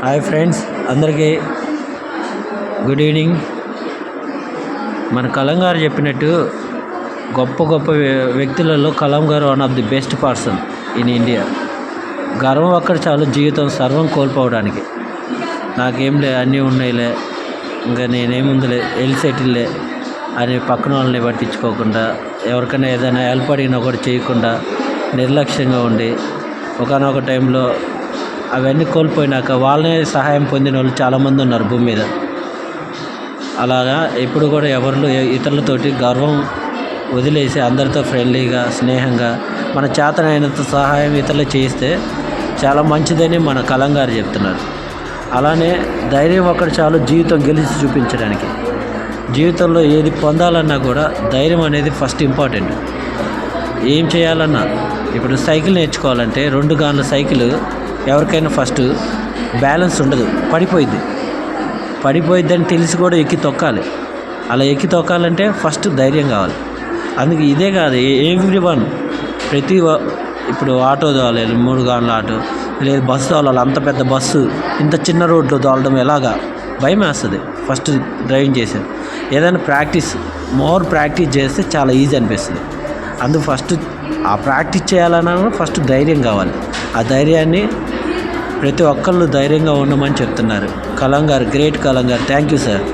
Hi friends, అందరికీ good evening. మన కలాం గారు చెప్పినట్టు గొప్ప గొప్ప వ్యక్తులలో కలాం గారు one of the best person in India. గర్వం ఒక్కటి చాలు జీవితం సర్వం కోల్పోవడానికి. నాకేం లే, అన్నీ ఉన్నాయిలే, ఇంకా నేనేముందులే, వెళ్ళి సెటిల్లే అని పక్కన వాళ్ళని పట్టించుకోకుండా, ఎవరికైనా ఏదైనా హెల్ప్ అడిగినా కూడా చేయకుండా నిర్లక్ష్యంగా ఉండి ఒకనొక టైంలో అవన్నీ కోల్పోయినాక వాళ్ళనే సహాయం పొందిన వాళ్ళు చాలామంది ఉన్నారు భూమి మీద. అలాగా ఎప్పుడు కూడా ఎవరిలో ఇతరులతోటి గర్వం వదిలేసి అందరితో ఫ్రెండ్లీగా స్నేహంగా మన చేతనైనంత సహాయం ఇతరులు చేయిస్తే చాలా మంచిదని మన కలాం గారు చెప్తున్నారు. అలానే ధైర్యం ఒక్కటి చాలు జీవితం గెలిచి చూపించడానికి. జీవితంలో ఏది పొందాలన్నా కూడా ధైర్యం అనేది ఫస్ట్ ఇంపార్టెంట్. ఏం చేయాలన్నా, ఇప్పుడు సైకిల్ నేర్చుకోవాలంటే 2 గాన్ల సైకిల్ ఎవరికైనా ఫస్ట్ బ్యాలెన్స్ ఉండదు, పడిపోయిద్దని తెలిసి కూడా ఎక్కి తొక్కాలి. అలా ఎక్కి తొక్కాలంటే ఫస్ట్ ధైర్యం కావాలి. అందుకే ఇదే కాదు, ఎవ్రీవన్ ఇప్పుడు ఆటో తోలాలి, 3 గాన్ల ఆటో, లేదు బస్సు తోలాలి, అంత పెద్ద బస్సు ఇంత చిన్న రోడ్లో తోలడం ఎలాగా భయం వేస్తుంది ఫస్ట్ డ్రైవింగ్ చేసేది. ఏదైనా మోర్ ప్రాక్టీస్ చేస్తే చాలా ఈజీ అనిపిస్తుంది. అందుకు ఫస్ట్ ఆ ప్రాక్టీస్ చేయాలన్నా ఫస్ట్ ధైర్యం కావాలి. ఆ ధైర్యాన్ని ప్రతి ఒక్కళ్ళు ధైర్యంగా ఉండమని చెప్తున్నారు కలాం గారు. గ్రేట్ కలాం గారు, థ్యాంక్ యూ సార్.